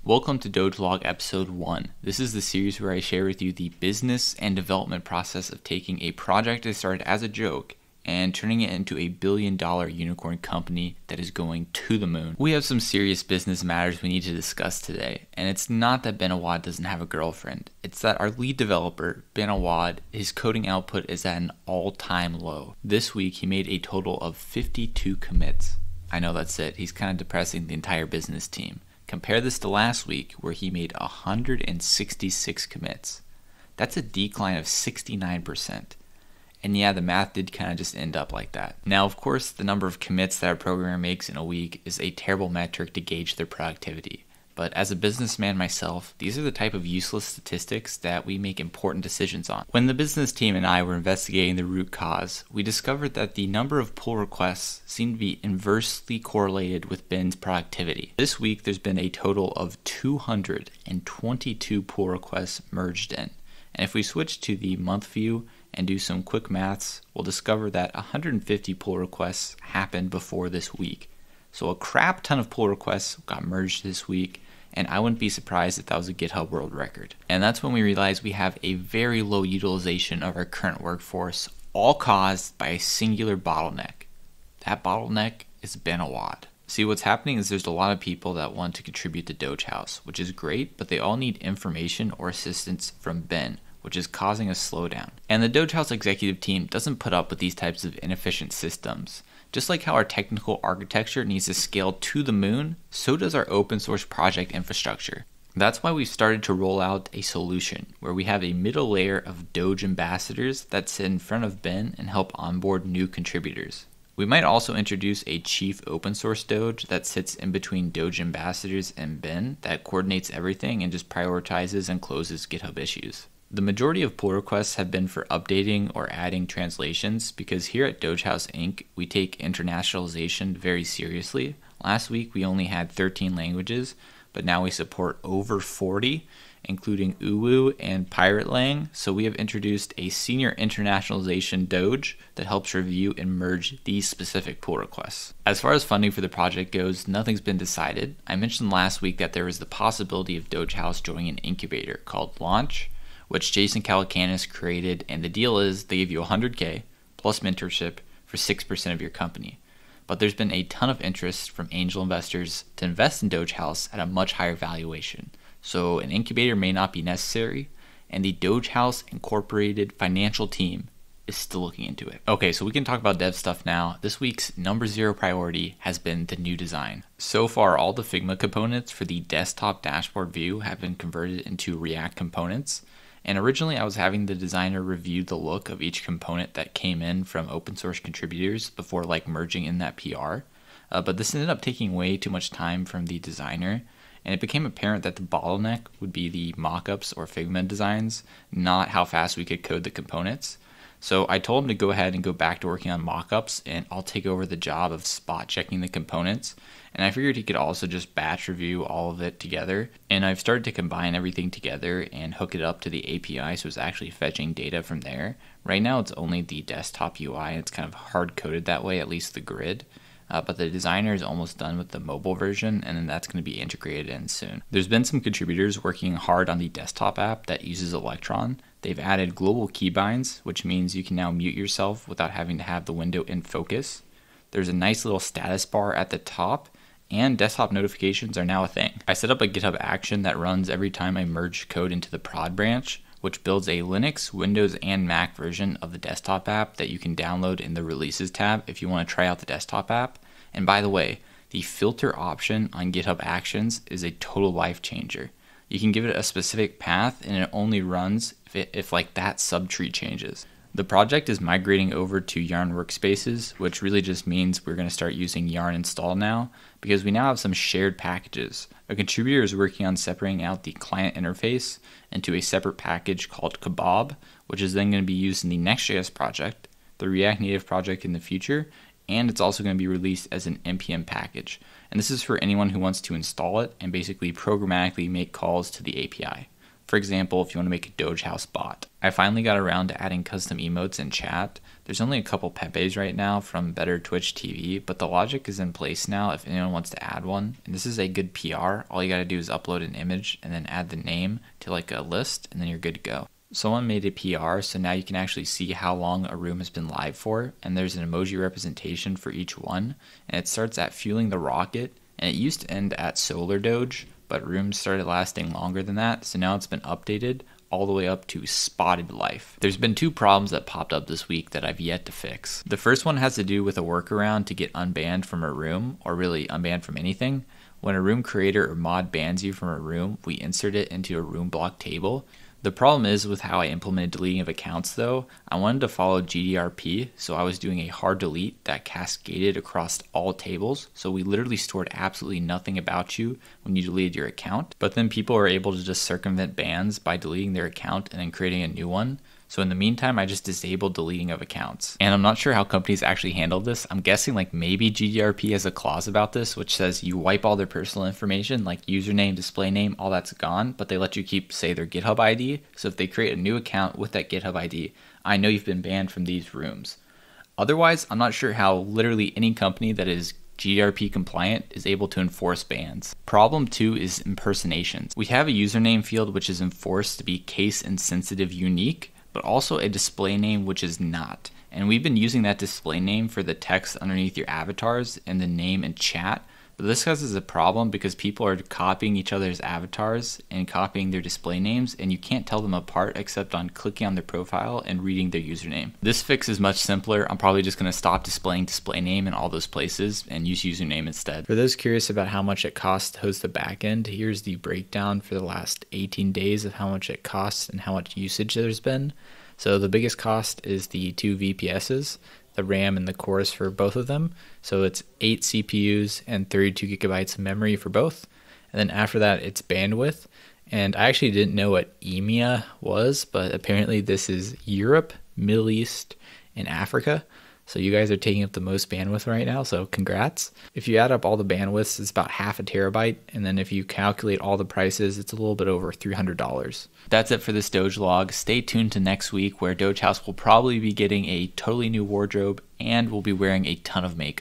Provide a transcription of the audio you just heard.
Welcome to DogeLog Episode 1. This is the series where I share with you the business and development process of taking a project that started as a joke and turning it into a billion-dollar unicorn company that is going to the moon. We have some serious business matters we need to discuss today, and it's not that Ben Awad doesn't have a girlfriend. It's that our lead developer, Ben Awad, his coding output is at an all-time low. This week, he made a total of 52 commits. I know that's it. He's kind of depressing the entire business team. Compare this to last week, where he made 166 commits. That's a decline of 69%. And yeah, the math did kind of just end up like that. Now, of course, the number of commits that a programmer makes in a week is a terrible metric to gauge their productivity. But as a businessman myself, these are the type of useless statistics that we make important decisions on. When the business team and I were investigating the root cause, we discovered that the number of pull requests seemed to be inversely correlated with Ben's productivity. This week, there's been a total of 222 pull requests merged in. And if we switch to the month view and do some quick maths, we'll discover that 150 pull requests happened before this week. So a crap ton of pull requests got merged this week, and I wouldn't be surprised if that was a GitHub world record. And that's when we realized we have a very low utilization of our current workforce, all caused by a singular bottleneck. That bottleneck is Ben Awad. See, what's happening is there's a lot of people that want to contribute to Doge House, which is great, but they all need information or assistance from Ben, which is causing a slowdown. And the Doge House executive team doesn't put up with these types of inefficient systems. Just like how our technical architecture needs to scale to the moon, so does our open source project infrastructure. That's why we've started to roll out a solution where we have a middle layer of Doge ambassadors that sit in front of Ben and help onboard new contributors. We might also introduce a chief open source Doge that sits in between Doge ambassadors and Ben that coordinates everything and just prioritizes and closes GitHub issues. The majority of pull requests have been for updating or adding translations because here at Doge House Inc., we take internationalization very seriously. Last week, we only had 13 languages, but now we support over 40, including Uwu and Pirate Lang. So we have introduced a senior internationalization Doge that helps review and merge these specific pull requests. As far as funding for the project goes, nothing's been decided. I mentioned last week that there is the possibility of Doge House joining an incubator called Launch, which Jason Calacanis created, and the deal is they give you $100K plus mentorship for 6% of your company. But there's been a ton of interest from angel investors to invest in Doge House at a much higher valuation. So an incubator may not be necessary, and the Doge House Incorporated financial team is still looking into it. Okay, so we can talk about dev stuff now. This week's number 0 priority has been the new design. So far, all the Figma components for the desktop dashboard view have been converted into React components. And originally I was having the designer review the look of each component that came in from open source contributors before merging in that PR. But this ended up taking way too much time from the designer, and it became apparent that the bottleneck would be the mockups or Figma designs, not how fast we could code the components. So I told him to go ahead and go back to working on mockups, and I'll take over the job of spot checking the components. And I figured he could also just batch review all of it together. And I've started to combine everything together and hook it up to the API, so it's actually fetching data from there. Right now it's only the desktop UI, and it's kind of hard coded that way, at least the grid. But the designer is almost done with the mobile version, and then that's going to be integrated in soon. There's been some contributors working hard on the desktop app that uses Electron. They've added global keybinds, which means you can now mute yourself without having to have the window in focus. There's a nice little status bar at the top, and desktop notifications are now a thing. I set up a GitHub action that runs every time I merge code into the prod branch, which builds a Linux, Windows, and Mac version of the desktop app that you can download in the Releases tab if you want to try out the desktop app. And by the way, the filter option on GitHub Actions is a total life changer. You can give it a specific path, and it only runs if that subtree changes. The project is migrating over to Yarn Workspaces, which really just means we're going to start using Yarn install now, because we now have some shared packages. A contributor is working on separating out the client interface into a separate package called Kebab, which is then going to be used in the Next.js project, the React Native project in the future, and it's also going to be released as an NPM package. And this is for anyone who wants to install it and basically programmatically make calls to the API. For example, if you want to make a Doge House bot. I finally got around to adding custom emotes in chat. There's only a couple Pepes right now from Better Twitch TV, but the logic is in place now if anyone wants to add one. And this is a good PR. All you gotta do is upload an image and then add the name to like a list, and then you're good to go. Someone made a PR, so now you can actually see how long a room has been live for, and there's an emoji representation for each one, and it starts at fueling the rocket, and it used to end at solar doge, but rooms started lasting longer than that, so now it's been updated all the way up to spotted life. There's been two problems that popped up this week that I've yet to fix. The first one has to do with a workaround to get unbanned from a room, or really unbanned from anything. When a room creator or mod bans you from a room, we insert it into a room block table. The problem is with how I implemented deleting of accounts though, I wanted to follow GDRP, so I was doing a hard delete that cascaded across all tables, so we literally stored absolutely nothing about you when you deleted your account, but then people were able to just circumvent bans by deleting their account and then creating a new one. So in the meantime, I just disabled deleting of accounts. And I'm not sure how companies actually handle this. I'm guessing like maybe GDRP has a clause about this, which says you wipe all their personal information, like username, display name, all that's gone, but they let you keep, say, their GitHub ID. So if they create a new account with that GitHub ID, I know you've been banned from these rooms. Otherwise, I'm not sure how literally any company that is GDRP compliant is able to enforce bans. Problem 2 is impersonations. We have a username field which is enforced to be case insensitive unique, but also a display name which is not. And we've been using that display name for the text underneath your avatars and the name in chat. But this causes a problem because people are copying each other's avatars and copying their display names, and you can't tell them apart except on clicking on their profile and reading their username. This fix is much simpler. I'm probably just going to stop displaying display name in all those places and use username instead. For those curious about how much it costs to host the backend, here's the breakdown for the last 18 days of how much it costs and how much usage there's been. So the biggest cost is the 2 VPSs, the RAM and the cores for both of them. So it's 8 CPUs and 32 gigabytes of memory for both. And then after that, it's bandwidth. And I actually didn't know what EMEA was, but apparently this is Europe, Middle East, and Africa. So you guys are taking up the most bandwidth right now, so congrats. If you add up all the bandwidths, it's about half a terabyte. And then if you calculate all the prices, it's a little bit over $300. That's it for this DogeLog. Stay tuned to next week where Doge House will probably be getting a totally new wardrobe and will be wearing a ton of makeup.